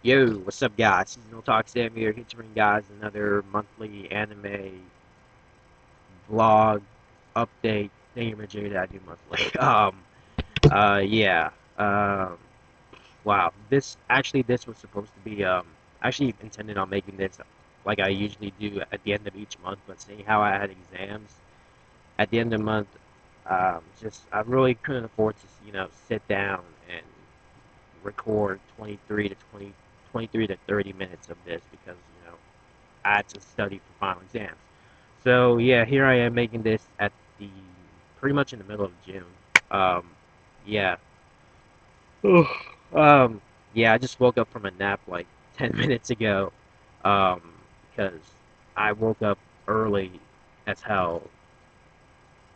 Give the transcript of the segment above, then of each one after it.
Yo, what's up, guys? Seasonal Talk Sam here, here to bring guys another monthly anime vlog update thingamajig that I do monthly. Yeah. Um, wow. This was supposed to be actually intended on making this like I usually do at the end of each month, but seeing how I had exams at the end of the month, just I really couldn't afford to sit down and record 23 to 30 minutes of this because I had to study for final exams. So yeah, here I am making this at the pretty much in the middle of June. Um, yeah. Ugh. um, yeah, I just woke up from a nap like 10 minutes ago. Um, because I woke up early as hell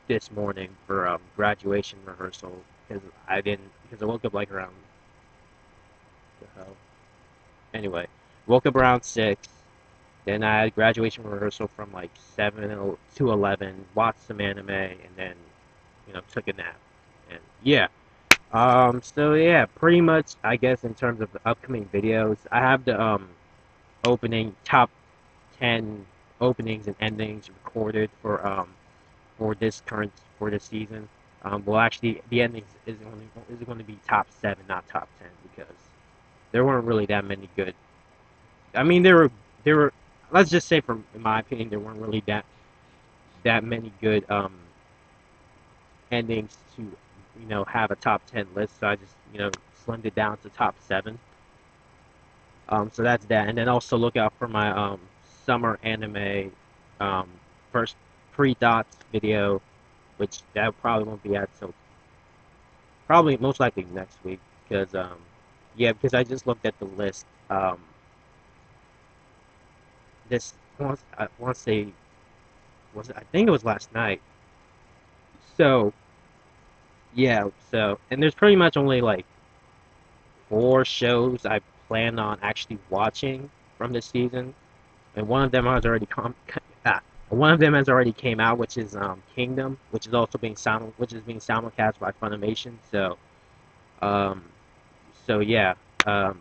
this morning for graduation rehearsal because I woke up like around the hell. Anyway, woke up around 6. Then I had graduation rehearsal from like 7 to 11. Watched some anime and then took a nap. And yeah. So yeah, pretty much I guess in terms of the upcoming videos, I have the opening top 10 openings and endings recorded for this season. Well, actually, the endings is going to be top 7, not top 10, because there weren't really that many good. I mean, there were. Let's just say, from in my opinion, there weren't really that many good endings to have a top 10 list. So I just slimmed it down to top 7. So that's that, and then also look out for my summer anime um, first pre-dots video, which that probably won't be out till probably most likely next week because yeah, because I just looked at the list this once I want to say was it, I think it was last night. So yeah, so and there's pretty much only like 4 shows I plan on actually watching from this season, and ah, one of them has already came out, which is Kingdom, which is also being simulcast by Funimation. Um, so yeah, um,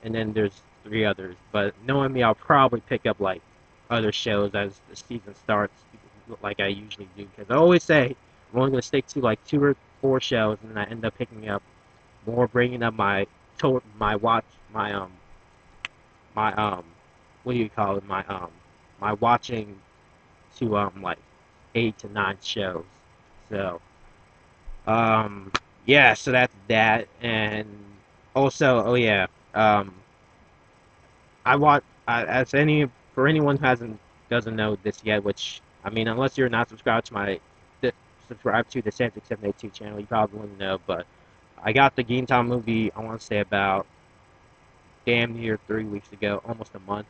and then there's 3 others. But knowing me, I'll probably pick up like other shows as the season starts, like I usually do. Because I always say I'm only gonna stick to like 2 or 4 shows, and then I end up picking up more, bringing up my total, my watch, my what do you call it, my watching to like 8 to 9 shows. So yeah, so that's that, and also oh yeah, um I want as any for anyone who hasn't doesn't know this yet, which I mean, unless you're not subscribed to subscribe to the Santic 782 channel, you probably wouldn't know. But I got the Gintama movie. I want to say about damn near 3 weeks ago, almost a month.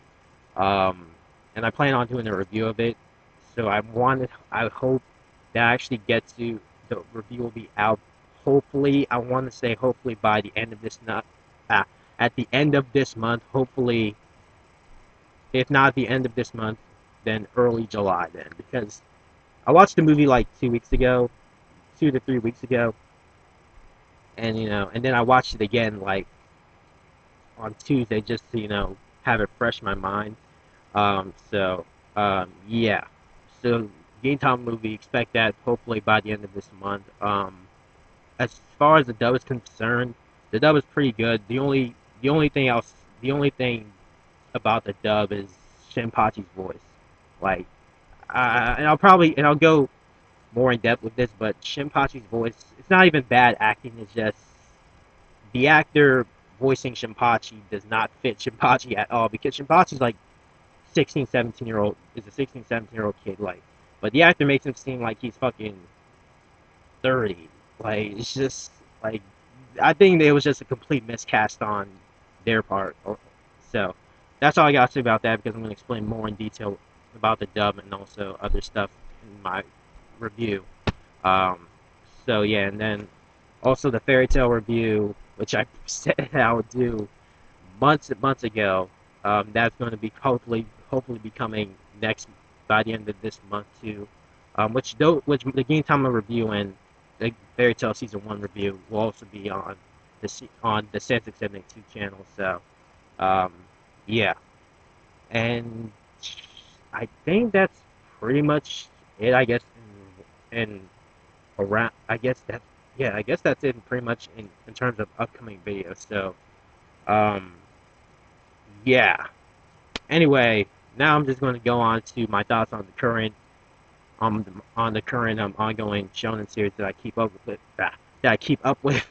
Um, and I plan on doing a review of it. So I hope that I actually get to the review will be out. Hopefully, I want to say hopefully by the end of this not at the end of this month. Hopefully, if not the end of this month, then early July. Then because I watched the movie like 2 weeks ago, 2 to 3 weeks ago, and and then I watched it again like on Tuesday just to have it fresh in my mind. Yeah. So Game Time movie, expect that hopefully by the end of this month. As far as the dub is concerned, the dub is pretty good. The only thing about the dub is Shinpachi's voice. Like, and I'll go more in depth with this, but Shinpachi's voice, it's not even bad acting. It's just the actor voicing Shinpachi does not fit Shinpachi at all because Shinpachi's like 16, 17-year-old is a 16, 17-year-old kid, like, but the actor makes him seem like he's fucking 30. Like, it's just like I think it was just a complete miscast on their part. So that's all I got to say about that because I'm gonna explain more in detail about the dub and also other stuff in my review. Um, so yeah, and then also the fairy tale review, which I said I would do months and months ago. That's going to be hopefully be coming next by the end of this month too. Which the Gintama review and the Fairy Tail Season 1 review will also be on the Santic 72 channel. So Um, yeah, and I think that's pretty much it. I guess in around. I guess that's yeah. I guess that's it pretty much in terms of upcoming videos. So um, yeah. Anyway, now I'm just going to go on to my thoughts on the current ongoing shonen series that I keep up with that I keep up with.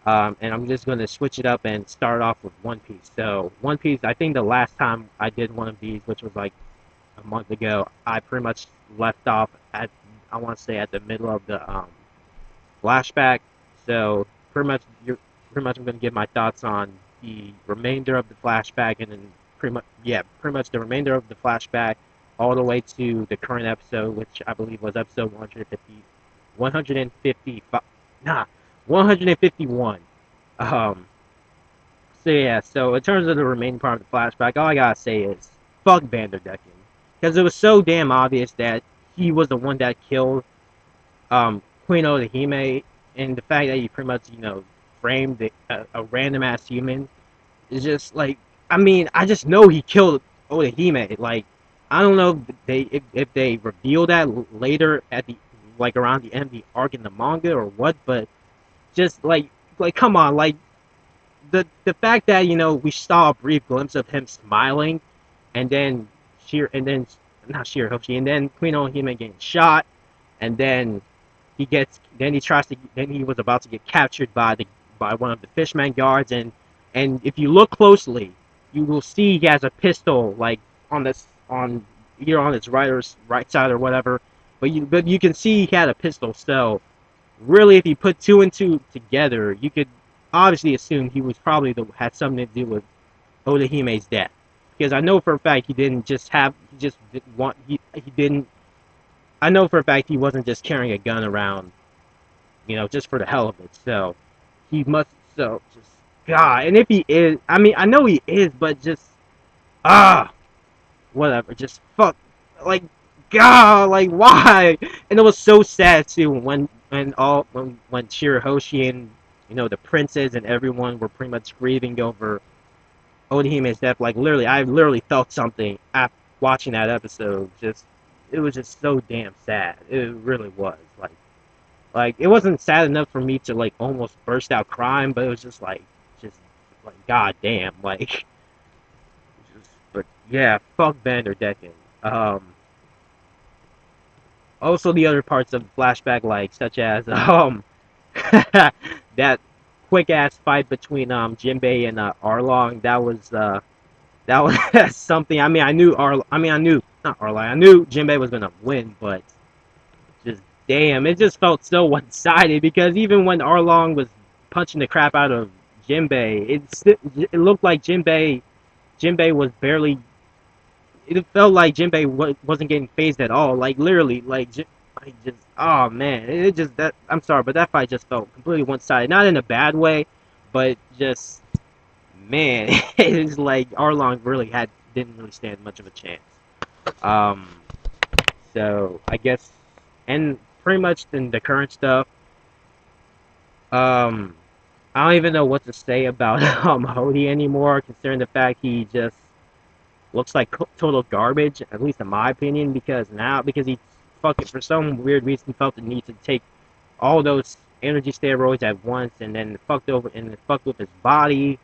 And I'm just going to switch it up and start off with One Piece. So One Piece, I think the last time I did one of these, which was like a month ago, I pretty much left off at I want to say at the middle of the flashback. So pretty much I'm going to give my thoughts on the remainder of the flashback, and then pretty much the remainder of the flashback all the way to the current episode, which I believe was episode 150, 155, nah, 151. Um, so yeah, so in terms of the remaining part of the flashback, all I gotta say is fuck Vanderdecken, because it was so damn obvious that he was the one that killed Queen Otahime, and the fact that he pretty much framed a random ass human is just like, I mean, I just know he killed Otahime. Like, I don't know if they reveal that later at the like around the end of the arc in the manga or what, but just like come on, like the fact that we saw a brief glimpse of him smiling, and then Sheer and then not Shirahoshi, and then Queen Ohime getting shot, and then he was about to get captured by one of the fishman guards, and if you look closely, you will see he has a pistol like on either on his right side or whatever, but you can see he had a pistol. So really, if you put two and two together, you could obviously assume he was probably had something to do with Odahime's death, because I know for a fact he just didn't want he didn't. I know for a fact he wasn't just carrying a gun around, just for the hell of it. So he must. So just God, and if he is, I mean, I know he is, but just ah, whatever. Just fuck, like God, like why? And it was so sad too when Shirahoshi and the princes and everyone were pretty much grieving over Onihime's death. Like literally, I literally felt something after watching that episode. Just it was just so damn sad. It really was like it wasn't sad enough for me to like almost burst out crying, but it was just like god damn, like but yeah, fuck Vanderdecken. Um Also the other parts of the flashback, like such as that quick ass fight between Jinbei and Arlong, that was something. I mean I knew not Arlong, I knew Jinbei was gonna win, but just damn, it just felt so one-sided, because even when Arlong was punching the crap out of Jinbei, it looked like Jinbei was barely. It felt like Jinbei wasn't getting phased at all. Like literally, like just oh man, it just that I'm sorry, but that fight just felt completely one-sided. Not in a bad way, but just man, it's like Arlong really didn't really stand much of a chance. Um, so I guess, and pretty much in the current stuff, um, I don't even know what to say about Hody anymore, considering the fact he just looks like total garbage, at least in my opinion, because he fucking for some weird reason felt the need to take all those energy steroids at once, and then fucked with his body,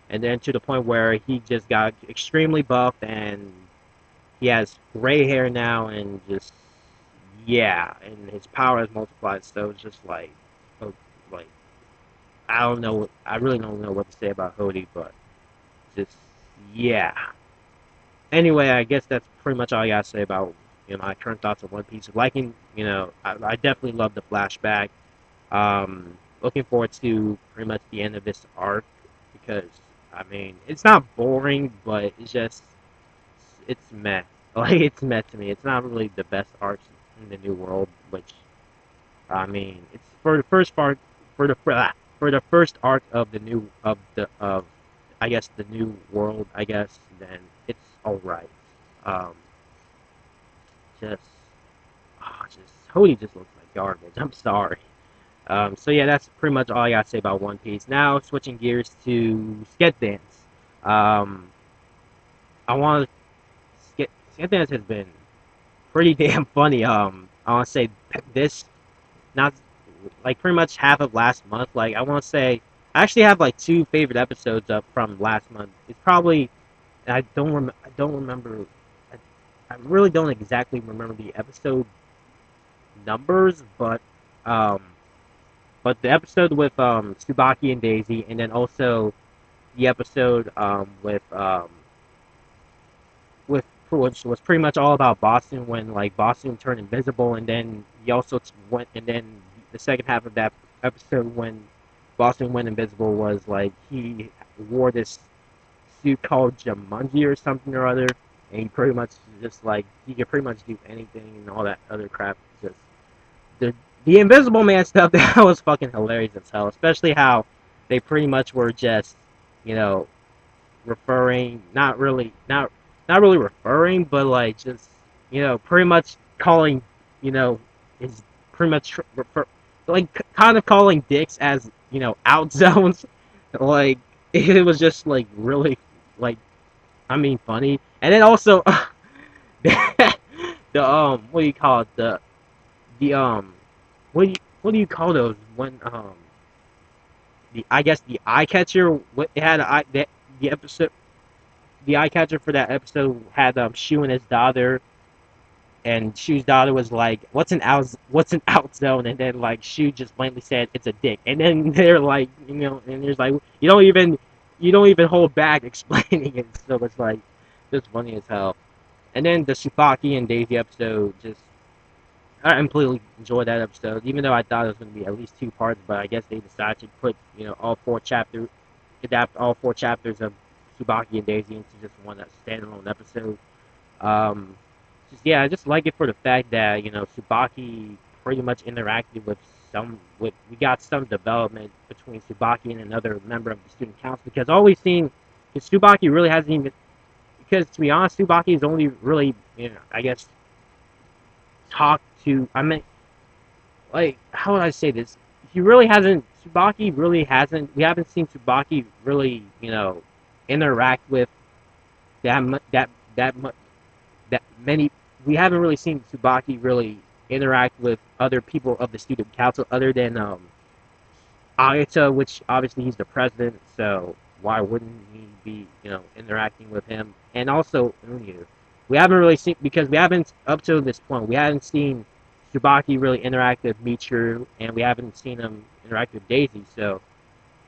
and then to the point where he just got extremely buff, and he has gray hair now, and just yeah, and his power has multiplied. So it's just oh, like I don't know. I really don't know what to say about Hody, but just yeah. Anyway, I guess that's pretty much all I gotta say about my current thoughts on One Piece. Liking, I definitely love the flashback. Looking forward to pretty much the end of this arc, because I mean it's not boring, but it's meh. Like it's meh to me. It's not really the best arc in the New World, which I mean it's for the first part for the first arc of the I guess the New World. I guess then it's all right. Um, just Hody just looks like garbage. I'm sorry. So yeah, that's pretty much all I gotta say about One Piece. Now switching gears to Sket Dance. Um, I want to Sket Dance has been pretty damn funny. I want to say this not like pretty much half of last month. Like I want to say I actually have like two favorite episodes up from last month. It's probably I don't remember. I, I really don't exactly remember the episode numbers, um, but the episode with Tsubaki and Daisy, and then also the episode with which was pretty much all about Boston when like Boston turned invisible, and then he also went, and then the second half of that episode when Boston went invisible was like he wore this suit called Jumanji or something or other, and he pretty much just like he could pretty much do anything and all that other crap. Just the the Invisible Man stuff that was fucking hilarious as hell, especially how they pretty much were just you know referring, not really referring, but like just pretty much calling is pretty much like kind of calling dicks as out zones, like it was just like really like I mean funny, and then also the what do you call it the what do you call those when the I guess the eye catcher what it had the episode the eye catcher for that episode had Shu and his daughter, and Shu's daughter was like, what's an out zone?" And then like Shu just blatantly said, "It's a dick." And then they're like, and there's like, you don't even hold back explaining it. So it's like just funny as hell. And then the Tsubaki and Daisy episode, just I completely enjoyed that episode, even though I thought it was going to be at least two parts. But I guess they decided to put adapt all four chapters of Tsubaki and Daisy into just one standalone episode. Um, I just like it for the fact that Tsubaki pretty much interacted with we got some development between Tsubaki and another member of the student council because all we've seen is Tsubaki really hasn't even because to be honest, Tsubaki is only really I guess talked to I mean like how would I say this? He really hasn't. Tsubaki really hasn't. We haven't seen Tsubaki really, interact with that that that many. We haven't really seen Tsubaki really interact with other people of the student council other than Ayata, which obviously he's the president. So why wouldn't he be, interacting with him? And also Unyu. We haven't really seen because we haven't up to this point. We haven't seen Tsubaki really interact with Michiru, and we haven't seen him interact with Daisy. So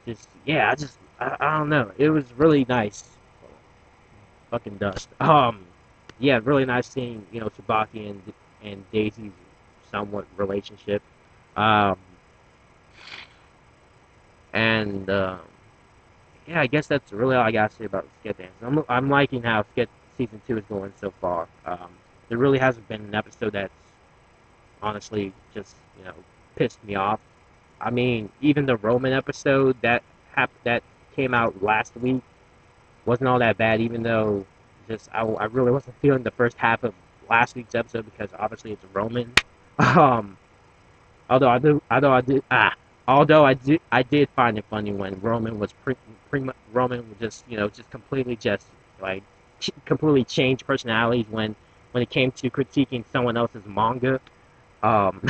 just yeah, I don't know. It was really nice. Fucking dust. Yeah, really nice seeing Tsubaki and Daisy's somewhat relationship. Um, and Yeah, I guess that's really all I gotta say about Sket Dance. I'm liking how Sket season 2 is going so far. There really hasn't been an episode that's honestly just pissed me off. I mean, even the Roman episode that came out last week wasn't all that bad. Even though I really wasn't feeling the first half of last week's episode because obviously it's Roman. Um, Although I do, although I did, ah, although I did find it funny when Roman was Roman was just just completely just like completely changed personalities when it came to critiquing someone else's manga. Um,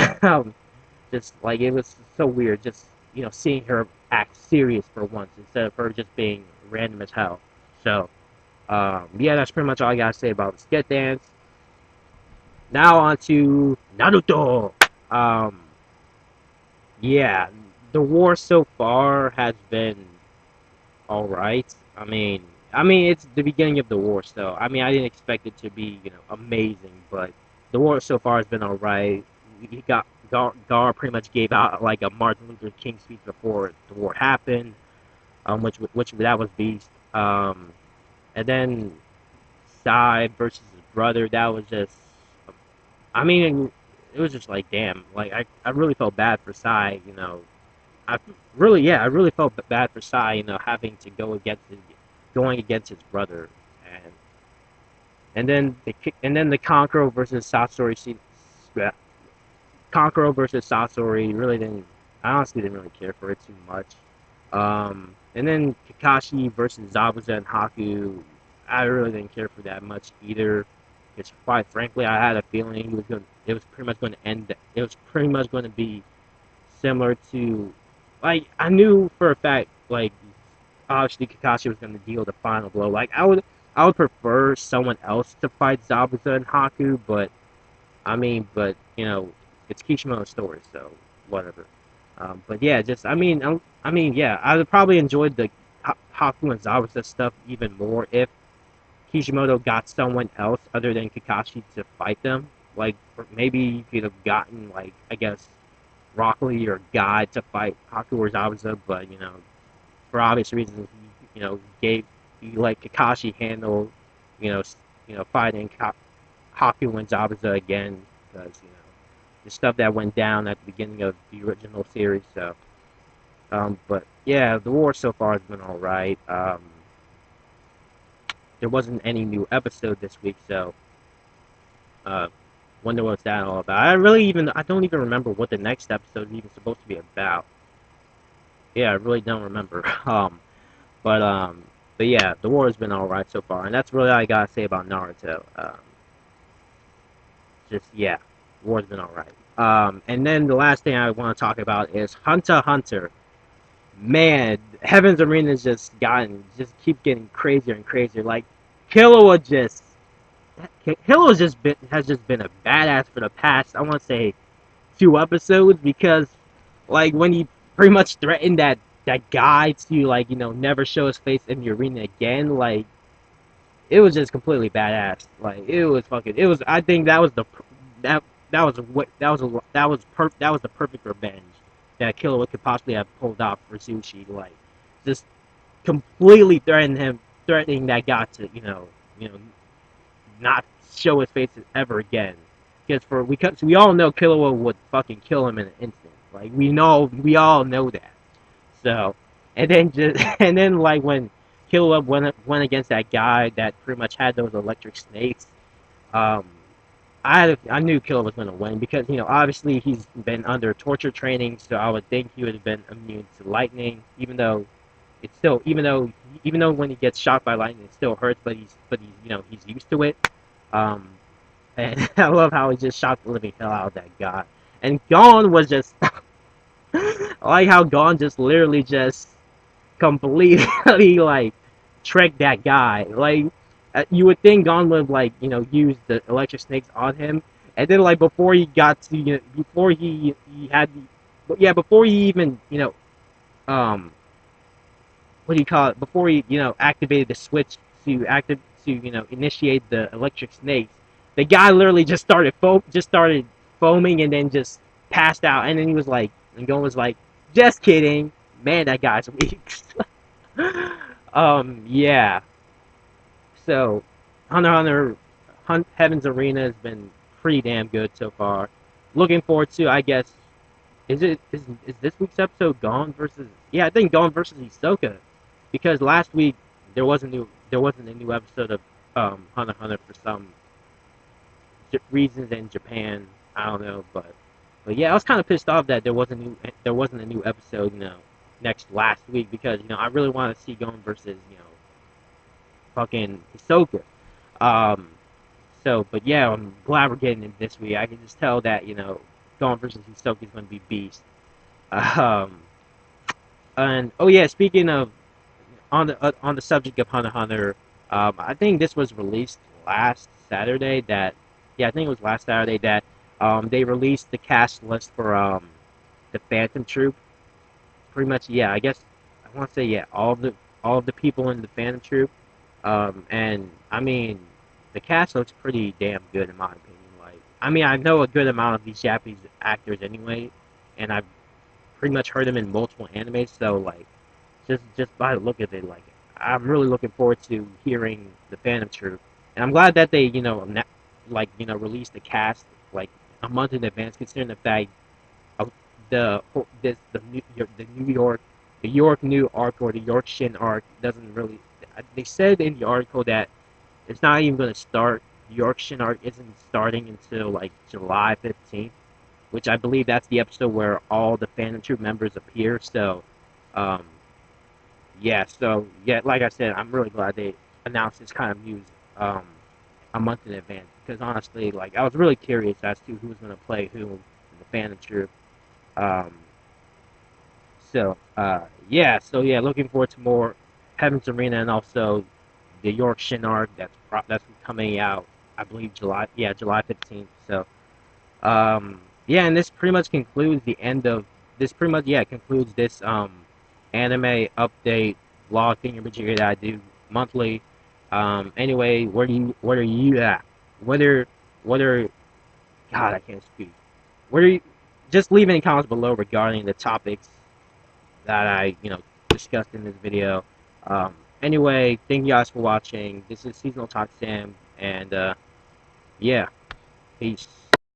just like it was so weird, just seeing her act serious for once instead of her just being random as hell. So yeah, that's pretty much all I gotta say about Sket Dance. Now on to Naruto. Um, Yeah, the war so far has been all right. It's the beginning of the war, so I didn't expect it to be, amazing, but the war so far has been all right. He got Gar pretty much gave out like a Martin Luther King speech before the war happened, which that was beast. And then Sai versus his brother, that was just, I mean, it was just like damn, like I really felt bad for Sai, I I really felt bad for Sai, having to going against his brother, and and then the Kankuro versus Sasori yeah, Kankuro versus Sasori really didn't. I honestly didn't really care for it too much. And then Kakashi versus Zabuza and Haku, I really didn't care for that much either. Because quite frankly, I had a feeling it was pretty much going to end. It was pretty much going to be similar to, like, I knew for a fact, like, obviously Kakashi was going to deal the final blow. Like, I would prefer someone else to fight Zabuza and Haku, but I mean, but you know, it's Kishimoto's story, so whatever. But yeah, just I mean, yeah, I would probably enjoyed the Haku and Zabuza stuff even more if Kishimoto got someone else other than Kakashi to fight them. Like maybe you could have gotten like I guess Rock Lee or Guy to fight Haku or Zabuza, but you know, for obvious reasons, you know, he let Kakashi handle, you know, fighting Haku and Zabuza again because you know the stuff that went down at the beginning of the original series. So, but yeah, the war so far has been all right. There wasn't any new episode this week, so uh, wonder what's that all about. I don't even remember what the next episode is even supposed to be about. Yeah, I really don't remember. But but yeah, the war has been all right so far, and that's really all I gotta say about Naruto. Just yeah, war's been all right. And then the last thing I want to talk about is Hunter x Hunter. Man, Heaven's Arena has just keep getting crazier and crazier. Like Killua just Killua has just been a badass for the past I want to say 2 episodes because like when he pretty much threatened that guy to like you know never show his face in the arena again like it was just completely badass. Like it was fucking. It was. I think that was that that was what that was the perfect revenge that Killua could possibly have pulled off for Sushi. Like just completely threatening that guy to you know not show his face ever again. Because we all know Killua would fucking kill him in an instant. Like we all know that. So, and then just and then like when Killua went against that guy that pretty much had those electric snakes, um, I knew Killua was gonna win because you know obviously he's been under torture training, so I would think he would have been immune to lightning, even though when he gets shot by lightning it still hurts, but he's you know he's used to it. Um, and I love how he just shot the living hell out of that guy. And Gon was just I like how Gon just literally just completely like tricked that guy. Like you would think Gon would like you know use the electric snakes on him, and then like before he got to before he had yeah before he even um what do you call it before he activated the switch to initiate the electric snakes, the guy literally just started foaming and then just passed out, and then he was like and Gon was like just kidding, man, that guy's weak. Yeah. So, Hunter x Hunter Heaven's Arena has been pretty damn good so far. Looking forward to, I guess, is this week's episode Gon versus? Yeah, I think Gon versus Hisoka, because last week there wasn't a new episode of Hunter x Hunter for some reasons in Japan. I don't know, but yeah, I was kind of pissed off that there wasn't a new episode next last week because I really want to see Gon versus fucking Hisoka. Um, but yeah, I'm glad we're getting it this week. I can just tell that Gon versus Hisoka is going to be beast. Um, and oh yeah, speaking of on the subject of Hunter x Hunter, I think this was released last Saturday. I think it was last Saturday that they released the cast list for the Phantom Troop. Pretty much, yeah. I guess I want to say yeah, all of the people in the Phantom Troop. And I mean, the cast looks pretty damn good in my opinion. Like, I mean, I know a good amount of these Japanese actors anyway, and I've pretty much heard them in multiple animes. So like, just by the look of it, like, I'm really looking forward to hearing the Phantom Troop, and I'm glad that they released the cast like a month in advance, considering the fact of the New York New arc or the York Shin arc doesn't really. They said in the article that it's not even going to start. The York Shin arc isn't starting until like July 15th, which I believe that's the episode where all the Phantom Troop members appear. So, um, yeah, so yeah, like I said, I'm really glad they announced this kind of news um, a month in advance because honestly, like I was really curious as to who was going to play who in the Phantom Troop. Um, yeah, so yeah, looking forward to more Heaven's Arena and also the York Shin arc that's coming out, I believe July 15th. So yeah, and this pretty much concludes the end of this. Pretty much, yeah, concludes this anime update vlog thingamajigger that I do monthly. Anyway, what are you at? Whether whether God, I can't speak. What are you? Just leave any comments below regarding the topics that I discussed in this video. Anyway, thank you guys for watching. This is Seasonal Talk Sam, and yeah, peace.